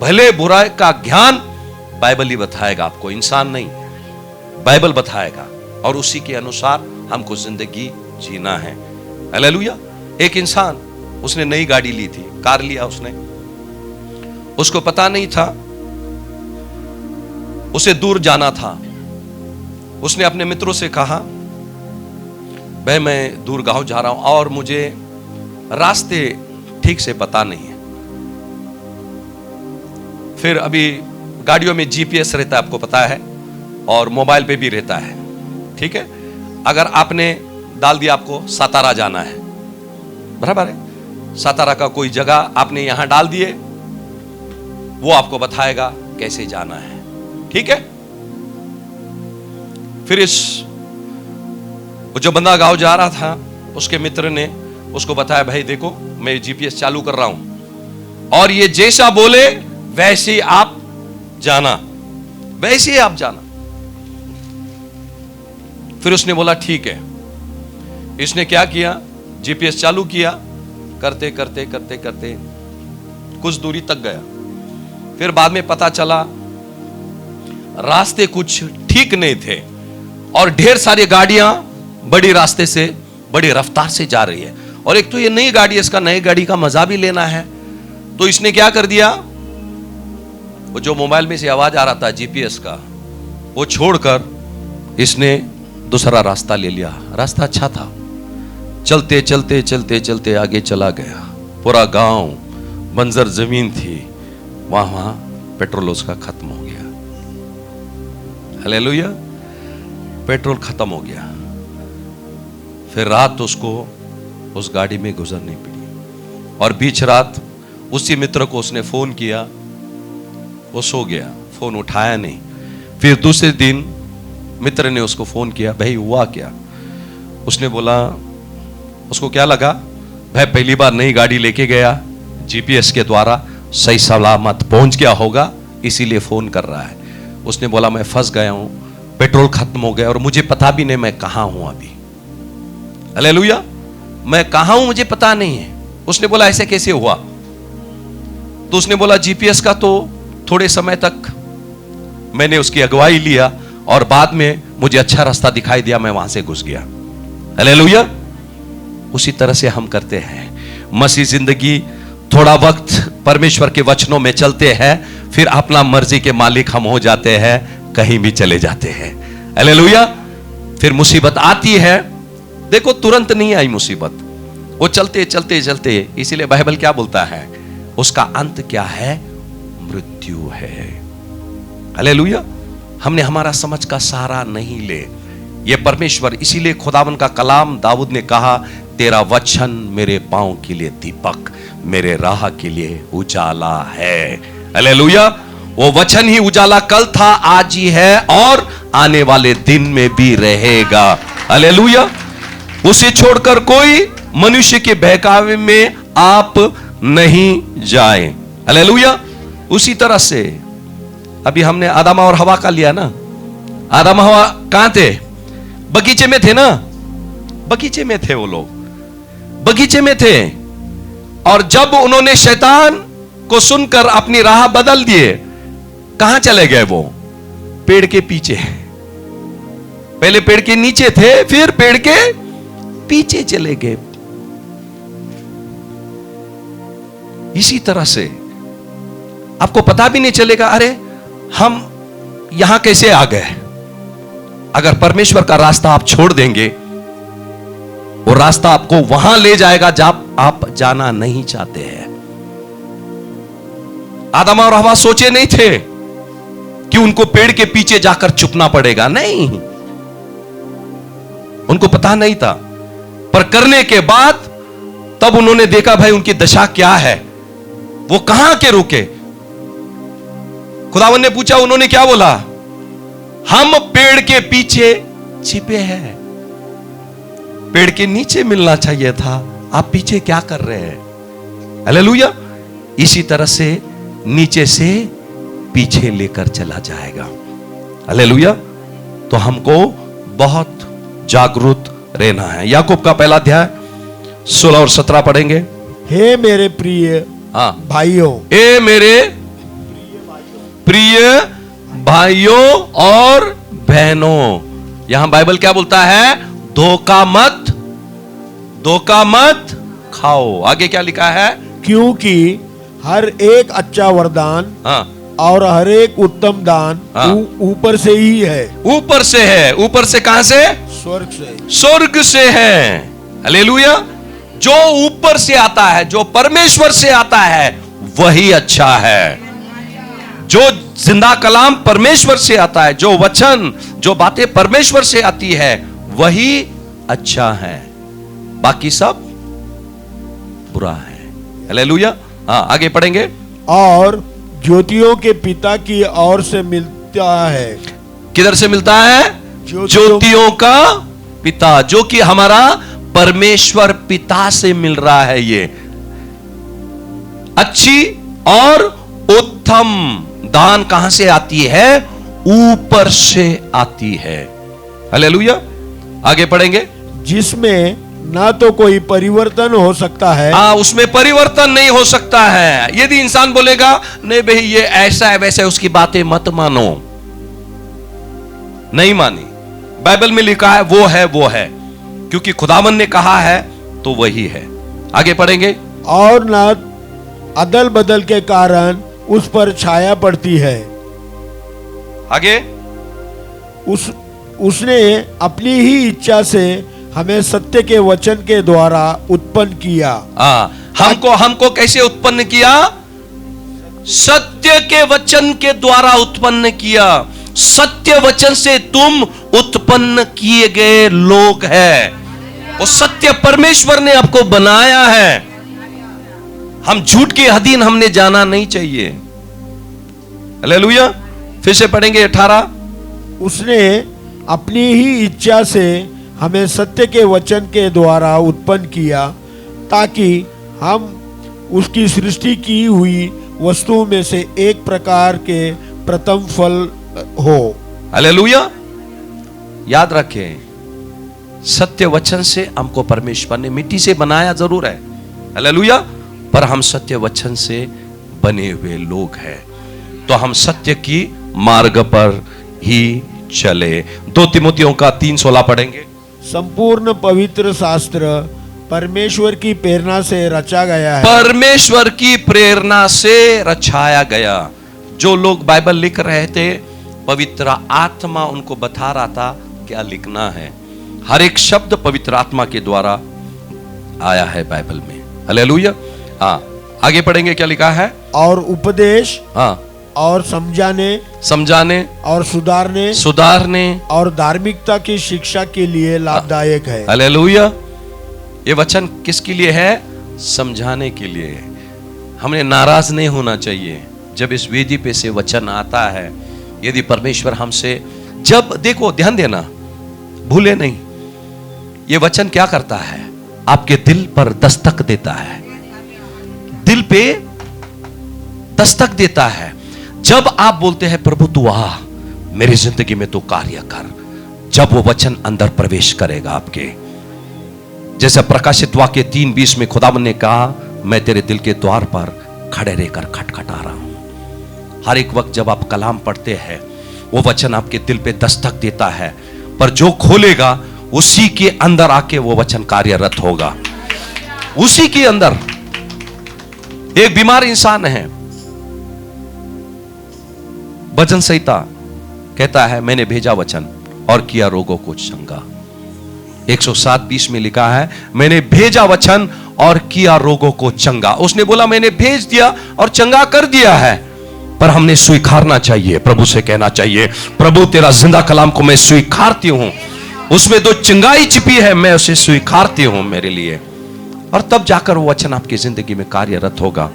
भले बुराई का ज्ञान बाइबल ही बताएगा आपको, इंसान नहीं, बाइबल बताएगा, और उसी के अनुसार हमको जिंदगी जीना है। हालेलुया। एक इंसान, उसने नई गाड़ी ली थी, कार लिया उसने, उसको पता नहीं था, उसे दूर जाना था। उसने अपने मित्रों से कहा, भाई मैं दूर गांव जा रहा हूं और मुझे रास्ते ठीक से पता नहीं है। फिर अभी गाड़ियों में जीपीएस रहता है, आपको पता है, और मोबाइल पे भी रहता है, ठीक है। अगर आपने डाल दिया आपको सातारा जाना है, बराबर है, सातारा का कोई जगह आपने यहां डाल दिए, वो आपको बताएगा कैसे जाना है, ठीक है। फिर जो बंदा गांव जा रहा था, उसके मित्र ने उसको बताया, भाई देखो मैं जीपीएस चालू कर रहा हूं और ये जैसा बोले वैसे आप जाना, वैसे आप जाना। फिर उसने बोला ठीक है। इसने क्या किया, जीपीएस चालू किया, करते करते करते करते कुछ दूरी तक गया। फिर बाद में पता चला रास्ते कुछ ठीक नहीं थे और ढेर सारी गाड़ियां बड़ी रास्ते से बड़ी रफ्तार से जा रही है, और एक तो ये नई गाड़ी, इसका नई गाड़ी का मजा भी लेना है। तो इसने क्या कर दिया, वो जो मोबाइल में से आवाज आ रहा था जीपीएस का, वो छोड़कर इसने दूसरा रास्ता ले लिया। रास्ता अच्छा था, चलते चलते चलते चलते आगे चला गया। पूरा गांव, बंजर जमीन थी, वहां पेट्रोल उसका खत्म हो गया। हालेलुया, पेट्रोल खत्म हो गया। फिर रात उसको उस गाड़ी में गुजरनी पड़ी, और बीच रात उसी मित्र को उसने फोन किया, वो सो गया, फोन उठाया नहीं। फिर दूसरे दिन मित्र ने उसको फोन किया, भाई हुआ क्या? उसने बोला, उसको क्या लगा, भाई पहली बार नई गाड़ी लेके गया, जीपीएस के द्वारा सही सलामत पहुंच गया होगा, इसीलिए फोन कर रहा है। उसने बोला मैं फंस गया हूं, पेट्रोल खत्म हो गया और मुझे पता भी नहीं मैं कहां हूं अभी। हालेलुया, मैं कहां हूं मुझे पता नहीं है। उसने बोला ऐसे कैसे हुआ? तो उसने बोला जीपीएस का तो थोड़े समय तक मैंने उसकी अगुवाई लिया और बाद में मुझे अच्छा रास्ता दिखाई दिया, मैं वहां से घुस गया। हालेलुया। उसी तरह से हम करते हैं मसीह जिंदगी। थोड़ा वक्त परमेश्वर के वचनों में चलते हैं, फिर अपना मर्जी के मालिक हम हो जाते हैं, कहीं भी चले जाते हैं। हालेलुया। फिर मुसीबत आती है, देखो तुरंत नहीं आई मुसीबत, वो चलते चलते चलते, इसीलिए बाइबल क्या बोलता है, उसका अंत क्या है? मृत्यु है। हालेलुया। हमने हमारा समझ का सहारा नहीं ले, ये परमेश्वर, इसीलिए खुदावन का कलाम दाऊद ने कहा, तेरा वचन मेरे पांव के लिए दीपक, मेरे राह के लिए उजाला है। हालेलुया। वो वचन ही उजाला कल था, आज ही है और आने वाले दिन में भी रहेगा। हालेलुया। उसे छोड़कर कोई मनुष्य के बहकावे में आप नहीं जाए। हालेलुया। उसी तरह से अभी हमने आदम और हवा का लिया ना, आदम हवा कहां थे? बगीचे में थे ना, बगीचे में थे, वो लोग बगीचे में थे। और जब उन्होंने शैतान को सुनकर अपनी राह बदल दिए, कहां चले गए वो? पेड़ के पीछे। पहले पेड़ के नीचे थे, फिर पेड़ के पीछे चले गए। इसी तरह से आपको पता भी नहीं चलेगा, अरे हम यहां कैसे आ गए। अगर परमेश्वर का रास्ता आप छोड़ देंगे, वो रास्ता आपको वहां ले जाएगा जहां आप जाना नहीं चाहते हैं। आदम और हवा सोचे नहीं थे कि उनको पेड़ के पीछे जाकर छुपना पड़ेगा, नहीं, उनको पता नहीं था। पर करने के बाद तब उन्होंने देखा भाई उनकी दशा क्या है, वो कहां के रुके। खुदावन ने पूछा, उन्होंने क्या बोला? हम पेड़ के पीछे छिपे हैं। पेड़ के नीचे मिलना चाहिए था, आप पीछे क्या कर रहे हैं? हालेलुया। इसी तरह से नीचे से पीछे लेकर चला जाएगा। हालेलुया। तो हमको बहुत जागरूक रहना है। याकूब का पहला अध्याय 16 और 17 पढ़ेंगे। हे मेरे प्रिय भाइयों, हे मेरे प्रिय भाइयों और बहनों। यहां बाइबल क्या बोलता है? धोखा मत खाओ। आगे क्या लिखा है? क्योंकि हर एक अच्छा वरदान और हर एक उत्तम दान ऊपर से ही है। ऊपर से है। ऊपर से कहां से? स्वर्ग से है। हालेलुया। जो ऊपर से आता है, जो परमेश्वर से आता है, वही अच्छा है। जो जिंदा कलाम परमेश्वर से आता है, जो वचन, जो बातें परमेश्वर से आती है, वही अच्छा है। बाकी सब बुरा है। हालेलुया। आगे पढ़ेंगे। और ज्योतियों के पिता की ओर से मिलता है। किधर से मिलता है? ज्योतियों का पिता, जो कि हमारा परमेश्वर पिता से मिल रहा है। ये अच्छी और उत्तम दान कहां से आती है? ऊपर से आती है। हालेलुया। आगे पढ़ेंगे। जिसमें ना तो कोई परिवर्तन हो सकता है, उसमें परिवर्तन नहीं हो सकता है। यदि इंसान बोलेगा नहीं भाई ये ऐसा है वैसा है, उसकी बातें मत मानो। नहीं मानी। बाइबल में लिखा है वो है, क्योंकि खुदावन ने कहा है तो वही है। आगे पढ़ेंगे। और ना अदल बदल के कारण उस पर छाया पड़ती है। आगे। उसने अपनी ही इच्छा से हमें सत्य के वचन के द्वारा उत्पन्न किया। हमको कैसे उत्पन्न किया? सत्य के वचन के द्वारा उत्पन्न किया। सत्य वचन से तुम उत्पन्न किए गए लोग हैं। वो सत्य परमेश्वर ने आपको बनाया है। हम झूठ के अधीन हमने जाना नहीं चाहिए। हालेलुया। फिर से पढ़ेंगे 18। उसने अपनी ही इच्छा से हमें सत्य के वचन के द्वारा उत्पन्न किया, ताकि हम उसकी सृष्टि की हुई वस्तुओं में से एक प्रकार के प्रथम फल हो। हालेलुया। याद रखें, सत्य वचन से हमको परमेश्वर ने मिट्टी से बनाया जरूर है। हालेलुया। पर हम सत्य वचन से बने हुए लोग हैं, तो हम सत्य की मार्ग पर ही चले। 2 तिमोथियों का 3:16 पढ़ेंगे। संपूर्ण पवित्र शास्त्र परमेश्वर की प्रेरणा से रचा गया है। परमेश्वर की प्रेरणा से रचाया गया। जो लोग बाइबल लिख रहे थे, पवित्र आत्मा उनको बता रहा था क्या लिखना है। हर एक शब्द पवित्र आत्मा के द्वारा आया है बाइबल में। हालेलुया। आगे पढ़ेंगे क्या लिखा है। और उपदेश, और समझाने और सुधारने और धार्मिकता की शिक्षा के लिए लाभदायक है। हालेलुया। ये वचन किसके लिए है? समझाने के लिए। हमने नाराज नहीं होना चाहिए जब इस वेदी पे से वचन आता है। यदि परमेश्वर हमसे, जब देखो, ध्यान देना, भूले नहीं, ये वचन क्या करता है? आपके दिल पर दस्तक देता है। दिल पे दस्तक देता है। जब आप बोलते हैं प्रभु तू आ मेरी जिंदगी में, तू कार्य कर, जब वो वचन अंदर प्रवेश करेगा आपके। जैसे प्रकाशित वाक्य 3:20 में खुदावन ने कहा, मैं तेरे दिल के द्वार पर खड़े रहकर खटखटा रहा हूं। हर एक वक्त जब आप कलाम पढ़ते हैं, वो वचन आपके दिल पे दस्तक देता है, पर जो खोलेगा उसी के अंदर आके वो वचन कार्यरत होगा। उसी के अंदर एक बीमार इंसान है, वचन संहिता कहता है मैंने भेजा वचन और किया रोगों को चंगा। 107:20 में लिखा है मैंने भेजा वचन और किया रोगों को चंगा। उसने बोला मैंने भेज दिया और चंगा कर दिया है, पर हमने स्वीकारना चाहिए। प्रभु से कहना चाहिए, प्रभु तेरा जिंदा कलाम को मैं स्वीकारती हूं, उसमें तो चंगाई छिपी है, मैं उसे स्वीकारती हूं मेरे लिए। और तब जाकर वो वचन आपकी जिंदगी में कार्यरत होगा।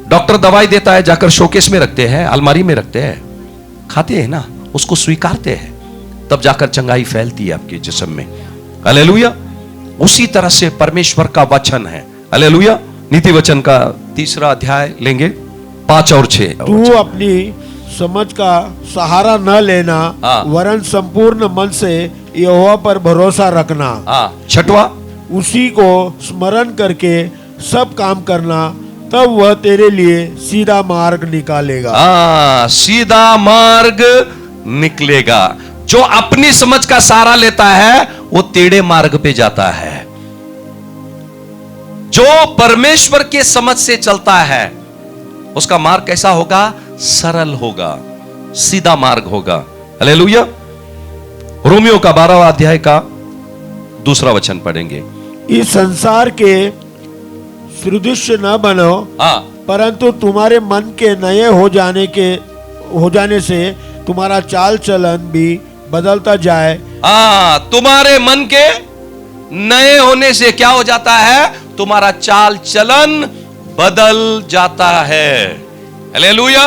डॉक्टर दवाई देता है, जाकर शोकेस में रखते हैं, अलमारी में रखते हैं, खाते हैं ना, उसको स्वीकारते हैं, तब जाकर चंगाई फैलती है आपके जिस्म में। हालेलुया। उसी तरह से परमेश्वर का वचन है। हालेलुया। नीति वचन का 3 अध्याय लेंगे, 5 और 6। तू अपनी समझ का सहारा न लेना, हाँ। वरन संपूर्ण मन से यहोवा पर भरोसा रखना। 6वां, उसी को स्मरण करके सब काम करना, तब वह तेरे लिए सीधा मार्ग निकालेगा। सीधा मार्ग निकलेगा। जो अपनी समझ का सहारा लेता है वो टेढ़े मार्ग पे जाता है। जो परमेश्वर के समझ से चलता है उसका मार्ग कैसा होगा? सरल होगा, सीधा मार्ग होगा। हालेलुया। रोमियो का 12वां अध्याय का 2 वचन पढ़ेंगे। इस संसार के सदृश्य न बनो, परंतु तुम्हारे मन के नए हो जाने से तुम्हारा चाल चलन भी बदलता जाए। तुम्हारे मन के नए होने से क्या हो जाता है? तुम्हारा चाल चलन बदल जाता है। हालेलुया।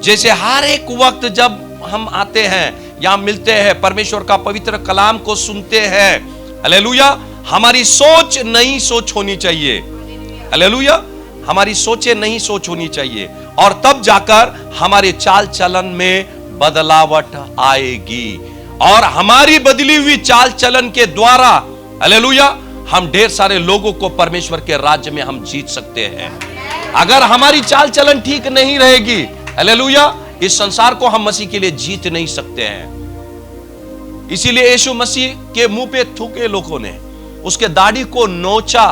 जैसे हर एक वक्त जब हम आते हैं, यहां मिलते हैं, परमेश्वर का पवित्र कलाम को सुनते हैं, हालेलुया, हमारी सोच नई सोच होनी चाहिए। हालेलुया। हमारी सोचें नई सोच होनी चाहिए, और तब जाकर हमारे चाल चलन में बदलावट आएगी, और हमारी बदली हुई चाल चलन के द्वारा, हालेलुया, हम ढेर सारे लोगों को परमेश्वर के राज्य में हम जीत सकते हैं। अगर हमारी चाल चलन ठीक नहीं रहेगी, हालेलुया, इस संसार को हम मसीह के लिए जीत नहीं सकते हैं। इसीलिए यीशु मसीह के मुंह पे थूके लोगों ने, उसके दाढ़ी को नोचा,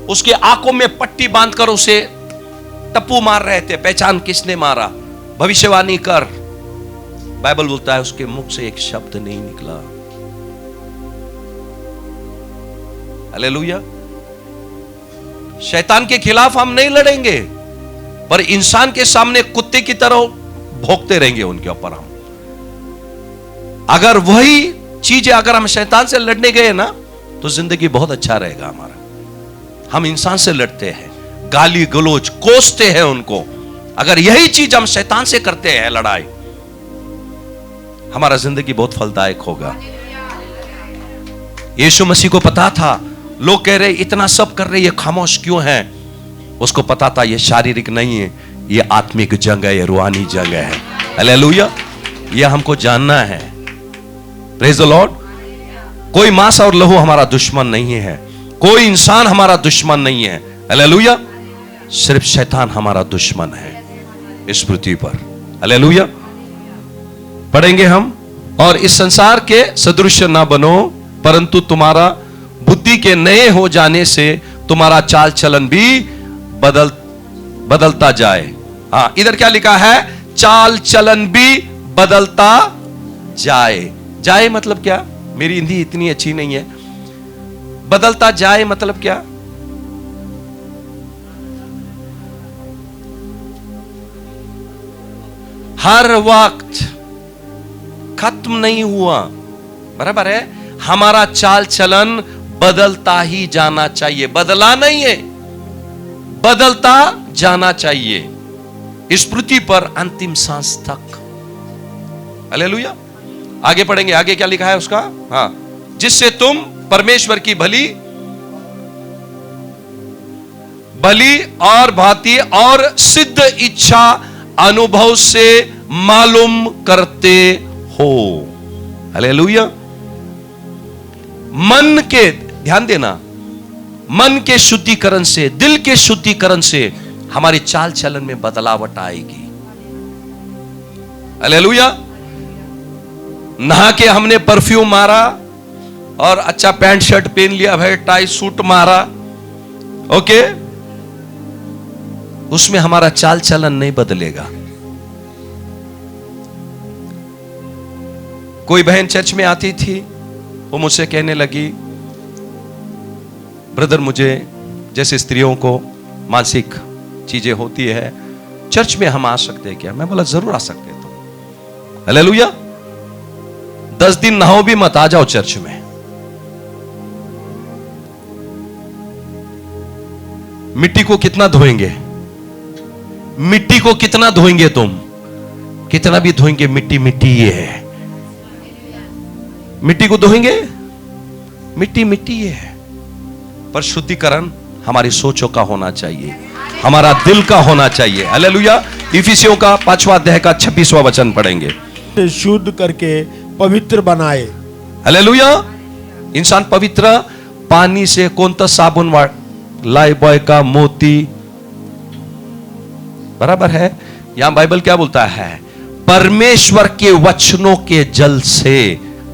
उसके आंखों में पट्टी बांधकर उसे टप्पू मार रहे थे। पहचान किसने मारा? भविष्यवाणी कर। बाइबल बोलता है उसके मुख से एक शब्द नहीं निकला। हालेलुया। शैतान के खिलाफ हम नहीं लड़ेंगे, पर इंसान के सामने कुत्ते की तरह भौंकते रहेंगे उनके ऊपर हम। अगर वही चीजें अगर हम शैतान से लड़ने गए ना, तो जिंदगी बहुत अच्छा रहेगा हमारा। हम इंसान से लड़ते हैं, गाली गलोच कोसते हैं उनको। अगर यही चीज हम शैतान से करते हैं लड़ाई, हमारा जिंदगी बहुत फलदायक होगा। यीशु मसीह को पता था, लोग कह रहे इतना सब कर रहे, ये खामोश क्यों है? उसको पता था ये शारीरिक नहीं है, ये आत्मिक जंग है, ये रूहानी जंग है। हालेलुया। ये हमको जानना है। Praise the Lord. कोई मांस और लहू हमारा दुश्मन नहीं है, कोई इंसान हमारा दुश्मन नहीं है। हालेलुया। सिर्फ शैतान हमारा दुश्मन है इस पृथ्वी पर। हालेलुया। पढ़ेंगे हम, और इस संसार के सदृश ना बनो, परंतु तुम्हारा बुद्धि के नए हो जाने से तुम्हारा चाल चलन भी बदलता जाए। इधर क्या लिखा है? चाल चलन भी बदलता जाए। जाए मतलब क्या? मेरी हिंदी इतनी अच्छी नहीं है। बदलता जाए मतलब क्या? हर वक्त खत्म नहीं हुआ, बराबर है। हमारा चाल चलन बदलता ही जाना चाहिए, बदला नहीं है, बदलता जाना चाहिए इस पृथ्वी पर अंतिम सांस तक। हालेलुया। आगे पढ़ेंगे, आगे क्या लिखा है उसका? जिससे तुम परमेश्वर की भली और भांति और सिद्ध इच्छा अनुभव से मालूम करते हो। हालेलुया। मन के, ध्यान देना, मन के शुद्धिकरण से, दिल के शुद्धिकरण से हमारी चाल चलन में बदलावट आएगी। हालेलुया। नहा के हमने परफ्यूम मारा और अच्छा पैंट शर्ट पहन लिया, भाई टाई सूट मारा, ओके, उसमें हमारा चाल चलन नहीं बदलेगा। कोई बहन चर्च में आती थी, वो मुझसे कहने लगी, ब्रदर मुझे जैसे स्त्रियों को मानसिक चीजें होती है, चर्च में हम आ सकते हैं क्या? मैं बोला जरूर आ सकते हैं तुम। हालेलुया। 10 दिन नहाओ भी मत, आ जाओ चर्च में। मिट्टी को कितना धोएंगे? मिट्टी को कितना धोएंगे तुम? कितना भी धोएंगे, मिट्टी मिट्टी ये है। मिट्टी को धोएंगे, मिट्टी मिट्टी ये है। पर शुद्धिकरण हमारी सोचों का होना चाहिए, हमारा दिल का होना चाहिए। हालेलुया। इफिसियों का 5वां अध्याय का 26वां वचन पढ़ेंगे। शुद्ध करके पवित्र बनाए। हालेलुया। इंसान पवित्र पानी से, कोणतं साबुन लाइबॉय का, मोती, बराबर है। यहां बाइबल क्या बोलता है? परमेश्वर के वचनों के जल से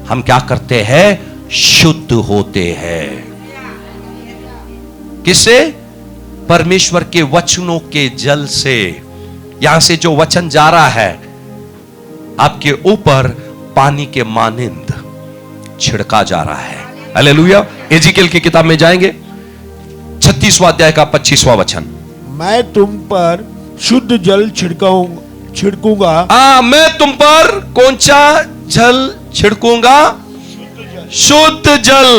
हम क्या करते हैं? शुद्ध होते हैं। किससे? परमेश्वर के वचनों के जल से। यहां से जो वचन जा रहा है आपके ऊपर पानी के मानिंद छिड़का जा रहा है। हालेलुया। एजिकेल की किताब में जाएंगे, 36वां अध्याय का 25वां वचन। मैं तुम पर शुद्ध जल छिड़कूंगा। मैं तुम पर कौन सा जल छिड़कूंगा? शुद्ध जल।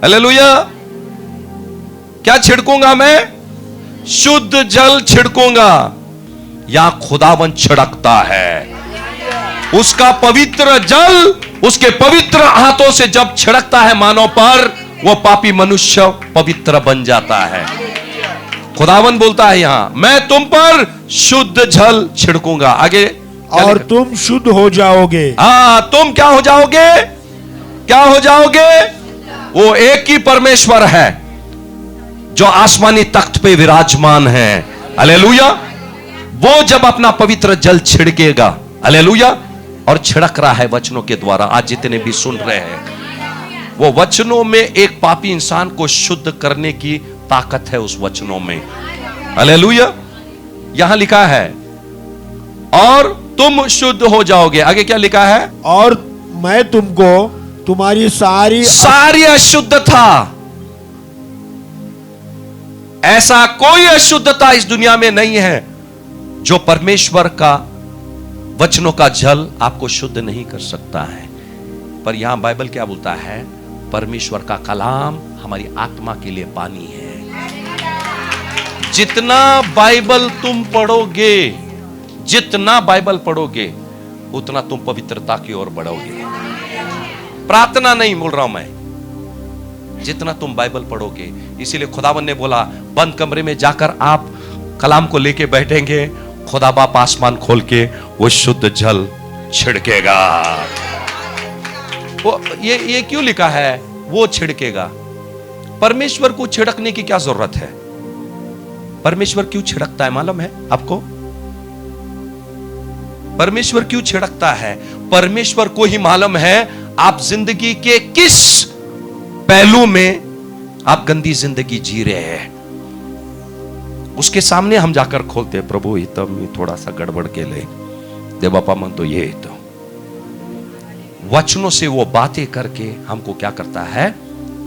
हालेलुया। क्या छिड़कूंगा मैं? शुद्ध जल छिड़कूंगा। या खुदावन छिड़कता है। उसका पवित्र जल उसके पवित्र हाथों से जब छिड़कता है मानव पर, वो पापी मनुष्य पवित्र बन जाता है। खुदावन बोलता है यहां, मैं तुम पर शुद्ध जल छिड़कूंगा। आगे, और तुम शुद्ध हो जाओगे। तुम क्या हो जाओगे? क्या हो जाओगे? वो एक ही परमेश्वर है जो आसमानी तख्त पे विराजमान है। हालेलुया। वो जब अपना पवित्र जल छिड़केगा, हालेलुया, और छिड़क रहा है वचनों के द्वारा। आज जितने भी सुन रहे हैं, वो वचनों में एक पापी इंसान को शुद्ध करने की ताकत है उस वचनों में। हालेलुया। यहां लिखा है और तुम शुद्ध हो जाओगे। आगे क्या लिखा है? और मैं तुमको तुम्हारी सारी अशुद्धता, ऐसा कोई अशुद्धता इस दुनिया में नहीं है जो परमेश्वर का वचनों का जल आपको शुद्ध नहीं कर सकता है। पर यहां बाइबल क्या बोलता है? परमेश्वर का कलाम हमारी आत्मा के लिए पानी है। जितना बाइबल तुम पढ़ोगे, जितना बाइबल पढ़ोगे, उतना तुम पवित्रता की ओर बढ़ोगे। प्रार्थना नहीं बोल रहा हूं मैं, जितना तुम बाइबल पढ़ोगे। इसीलिए खुदावन ने बोला, बंद कमरे में जाकर आप कलाम को लेके बैठेंगे, खुदा बाप आसमान खोल के वो शुद्ध जल छिड़केगा। वो ये क्यों लिखा है? वो छिड़केगा। परमेश्वर को छिड़कने की क्या जरूरत है? परमेश्वर क्यों छिड़कता है मालूम है आपको? परमेश्वर क्यों छिड़कता है? परमेश्वर को ही मालूम है आप जिंदगी के किस पहलू में आप गंदी जिंदगी जी रहे हैं। उसके सामने हम जाकर खोलते हैं, प्रभु ये तब मैं थोड़ा सा गड़बड़ के ले दे बापा मन, तो ये तो वचनों से वो बातें करके हमको क्या करता है?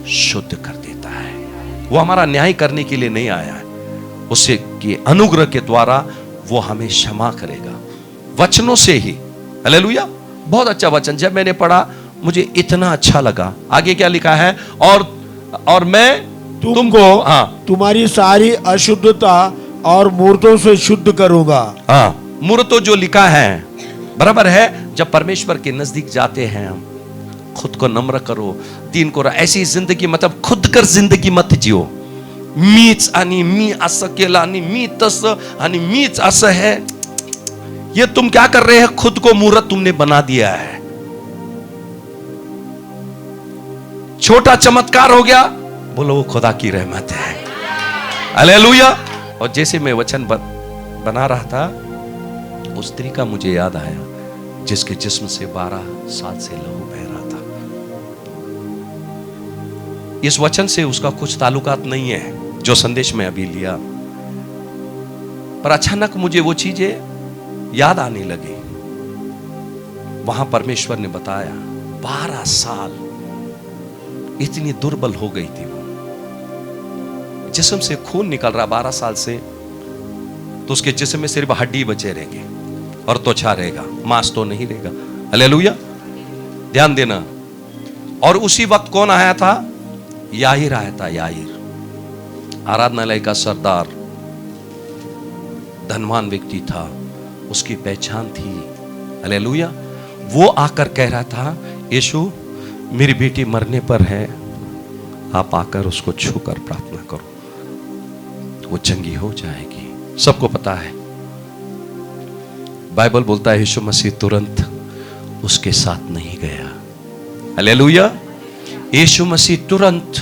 शुद्ध कर देता है। वो हमारा न्याय करने के लिए नहीं आया है, उससे के अनुग्रह के द्वारा वो हमें क्षमा करेगा वचनों से ही। हालेलुया। बहुत अच्छा वचन जब मैंने पढ़ा मुझे इतना अच्छा लगा। आगे क्या लिखा है? और मैं तुमको तुम्हारी सारी अशुद्धता और मूर्तों से शुद्ध करूंगा। मूर्तों जो लिखा है बराबर है। जब परमेश्वर के नजदीक जाते हैं हम, खुद को नम्र करो, तीन को ऐसी जिंदगी, मतलब खुद कर जिंदगी मत जियो। मीच आणि मी असं केलं आणि मी तसं आणि मीच असं है, ये तुम क्या कर रहे हैं? खुद को मूर्त तुमने बना दिया है। छोटा चमत्कार हो गया, बोलो वो खुदा की रहमत है। हालेलुया। और जैसे मैं वचन बना रहा था, उस स्त्री का मुझे याद आया जिसके जिस्म से 12 साल से लहू बह रहा था। इस वचन से उसका कुछ ताल्लुकात नहीं है जो संदेश में अभी लिया, पर अचानक मुझे वो चीजें याद आने लगी। वहां परमेश्वर ने बताया 12 साल इतनी दुर्बल हो गई थी वो, जिस्म से खून निकल रहा 12 साल से, तो उसके जिस्म में सिर्फ हड्डी बचे रहेंगे और त्वचा रहेगा, मांस तो नहीं रहेगा। हालेलुया, ध्यान देना। और उसी वक्त कौन आया था? याईर आया था। याईर आराधनालय का सरदार, धनवान व्यक्ति था, उसकी पहचान थी। हालेलुया। वो आकर कह रहा था, यीशु मेरी बेटी मरने पर है, आप आकर उसको छूकर प्रार्थना करो, वो चंगी हो जाएगी। सबको पता है, बाइबल बोलता है यीशु मसीह तुरंत उसके साथ नहीं गया। हालेलुया। यीशु मसीह तुरंत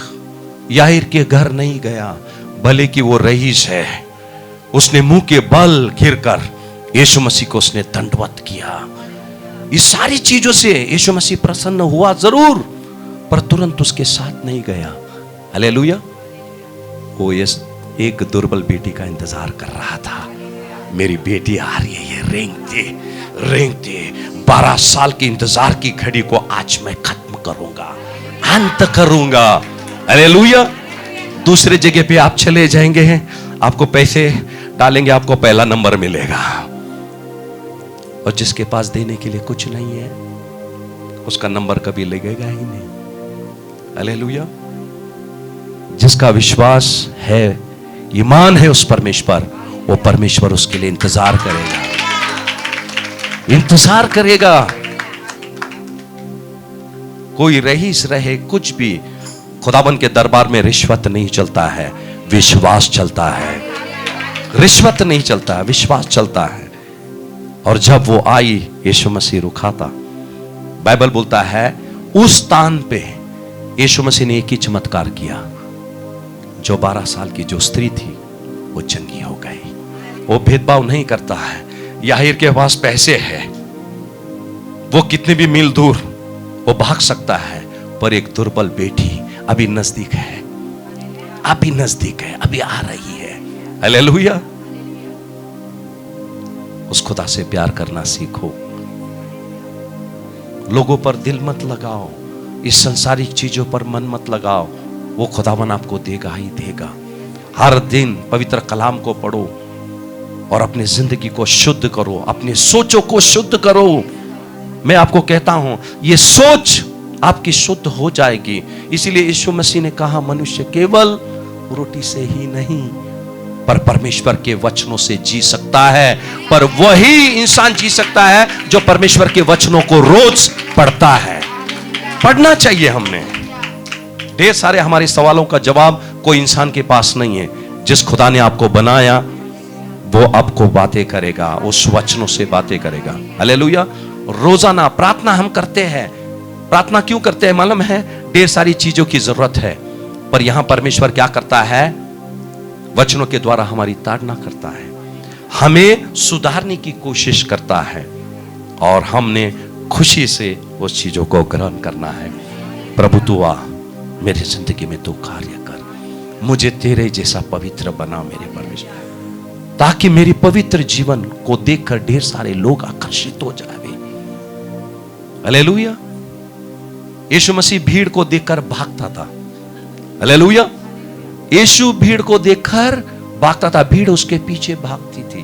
याईर के घर नहीं गया, भले कि वो रईस है। उसने मुंह के बल गिरकर यीशु मसीह को उसने दंडवत किया। इस सारी चीजों से यीशु मसीह प्रसन्न हुआ जरूर, पर तुरंत उसके साथ नहीं गया। हालेलुया। वो एक दुर्बल बेटी का इंतजार कर रहा था। मेरी बेटी आ रही है, ये रेंगते 12 साल के इंतजार की घड़ी को आज मैं खत्म करूंगा, अंत करूंगा। हालेलुया। दूसरे जगह पे आप चले जाएंगे, आपको पैसे डालेंगे, आपको पहला नंबर मिलेगा, और जिसके पास देने के लिए कुछ नहीं है उसका नंबर कभी लगेगा ही नहीं। हालेलुया। जिसका विश्वास है, ईमान है उस परमेश्वर, वो परमेश्वर उसके लिए इंतजार करेगा, इंतजार करेगा। कोई रईस रहे, कुछ भी, खुदाबंद के दरबार में रिश्वत नहीं चलता है, विश्वास चलता है। रिश्वत नहीं चलता है, विश्वास चलता है। और जब वो आई, यीशु मसीह रुका था। बाइबल बोलता है उस स्थान पे यीशु मसीह ने एक ही चमत्कार किया, जो 12 साल की जो स्त्री थी वो चंगी हो गई। वो भेदभाव नहीं करता है। याईर के पास पैसे है, वो कितने भी मील दूर वो भाग सकता है, पर एक दुर्बल बेटी अभी नजदीक है, अभी नजदीक है, अभी आ रही है। हालेलुया। उस खुदा से प्यार करना सीखो। लोगों पर दिल मत लगाओ, इस संसारिक चीजों पर मन मत लगाओ, वो खुदावन आपको देगा ही देगा। हर दिन पवित्र कलाम को पढ़ो और अपनी जिंदगी को शुद्ध करो, अपनी सोचों को शुद्ध करो। मैं आपको कहता हूं, ये सोच आपकी शुद्ध हो जाएगी। इसीलिए यीशु मसीह ने कहा, मनुष्य केवल रोटी से ही नहीं पर परमेश्वर के वचनों से जी सकता है। पर वही इंसान जी सकता है जो परमेश्वर के वचनों को रोज पढ़ता है। पढ़ना चाहिए। हमने ढेर सारे हमारे सवालों का जवाब कोई इंसान के पास नहीं है। जिस खुदा ने आपको बनाया वो आपको बातें करेगा, उस वचनों से बातें करेगा। हालेलुया। रोजाना प्रार्थना हम करते हैं। प्रार्थना क्यों करते हैं मालूम है? ढेर सारी चीजों की जरूरत है, पर यहां परमेश्वर क्या करता है? वचनों के द्वारा हमारी ताड़ना करता है, हमें सुधारने की कोशिश करता है, और हमने खुशी से उस चीजों को ग्रहण करना है। प्रभु तू आ, मेरी जिंदगी में तू कार्य कर, मुझे तेरे जैसा पवित्र बना मेरे परमेश्वर, ताकि मेरी पवित्र जीवन को देखकर ढेर सारे लोग आकर्षित हो जाए। हालेलुया। यीशु मसीह भीड़ को देखकर भागता था। हालेलुया। यीशु भीड़ को देखकर भागता था, भीड़ उसके पीछे भागती थी।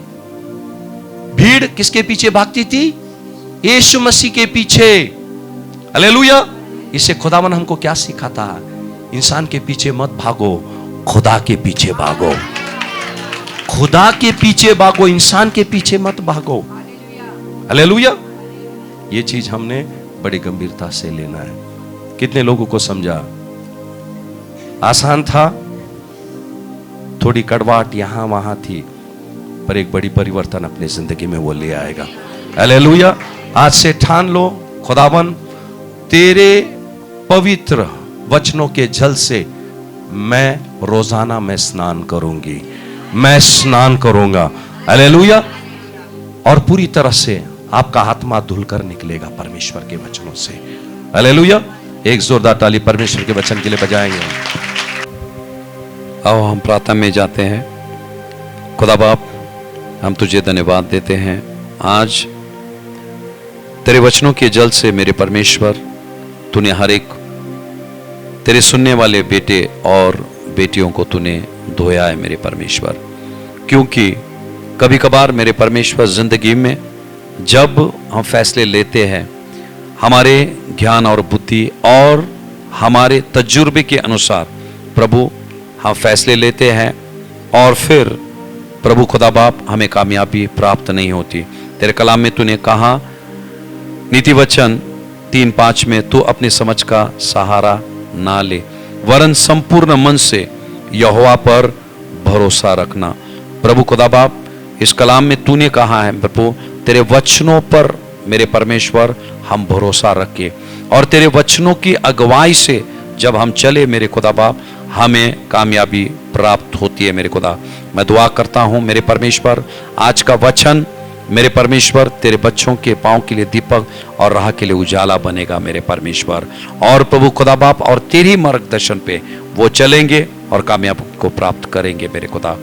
भीड़ किसके पीछे भागती थी? यीशु मसीह के पीछे। हालेलुया। इससे खुदावन हमको क्या सिखाता है? इंसान के पीछे मत भागो, खुदा के पीछे भागो। खुदा के पीछे भागो, इंसान के पीछे मत भागो। हालेलुया। ये चीज हमने बड़ी गंभीरता से लेना है। कितने लोगों को समझा? आसान था, थोड़ी कड़वाहट यहां वहां थी, पर एक बड़ी परिवर्तन अपनी जिंदगी में वो ले आएगा। हालेलुया। आज से ठान लो, खुदावन तेरे पवित्र वचनों के जल से मैं रोजाना मैं स्नान करूंगी, मैं स्नान करूंगा। हालेलुया। और पूरी तरह से आपका आत्मा धुलकर निकलेगा परमेश्वर के वचनों से। हालेलुया। एक जोरदार ताली परमेश्वर के वचन के लिए बजाएंगे। आओ हम प्रार्थना में जाते हैं। खुदा बाप, हम तुझे धन्यवाद देते हैं। आज तेरे वचनों के जल से मेरे परमेश्वर तूने हर एक तेरे सुनने वाले बेटे और बेटियों को तूने धोया है मेरे परमेश्वर। क्योंकि कभी कभार मेरे परमेश्वर जिंदगी में जब हम फैसले लेते हैं हमारे ज्ञान और बुद्धि और हमारे तजुर्बे के अनुसार प्रभु हम फैसले लेते हैं और फिर प्रभु खुदा बाप हमें कामयाबी प्राप्त नहीं होती। तेरे कलाम में तूने कहा नीति वचन 3:5 में, तू अपनी समझ का सहारा ना ले वरन संपूर्ण मन से यहोवा पर भरोसा रखना। प्रभु खुदा बाप, इस कलाम में तूने कहा है प्रभु तेरे वचनों पर मेरे परमेश्वर हम भरोसा रखें और तेरे वचनों की अगुवाई से जब हम चले मेरे खुदा बाप हमें कामयाबी प्राप्त होती है। मेरे खुदा, मैं दुआ करता हूं मेरे परमेश्वर, आज का वचन मेरे परमेश्वर तेरे बच्चों के पांव के लिए दीपक और राह के लिए उजाला बनेगा मेरे परमेश्वर। और प्रभु खुदा बाप और तेरी मार्गदर्शन पे वो चलेंगे और कामयाबी को प्राप्त करेंगे मेरे खुदा।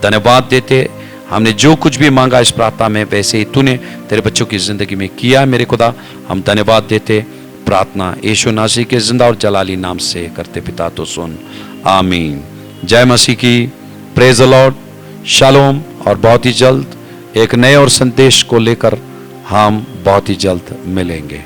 धन्यवाद देते, हमने जो कुछ भी मांगा इस प्रार्थना में वैसे ही तूने तेरे बच्चों की जिंदगी में किया मेरे खुदा। हम धन्यवाद देते, प्रार्थना यीशु नासी के जिंदा और जलाली नाम से करते पिता तो सुन, आमीन। जय मसीह की, प्रेज द लॉर्ड, शालोम। और बहुत ही जल्द एक नए और संदेश को लेकर हम बहुत ही जल्द मिलेंगे।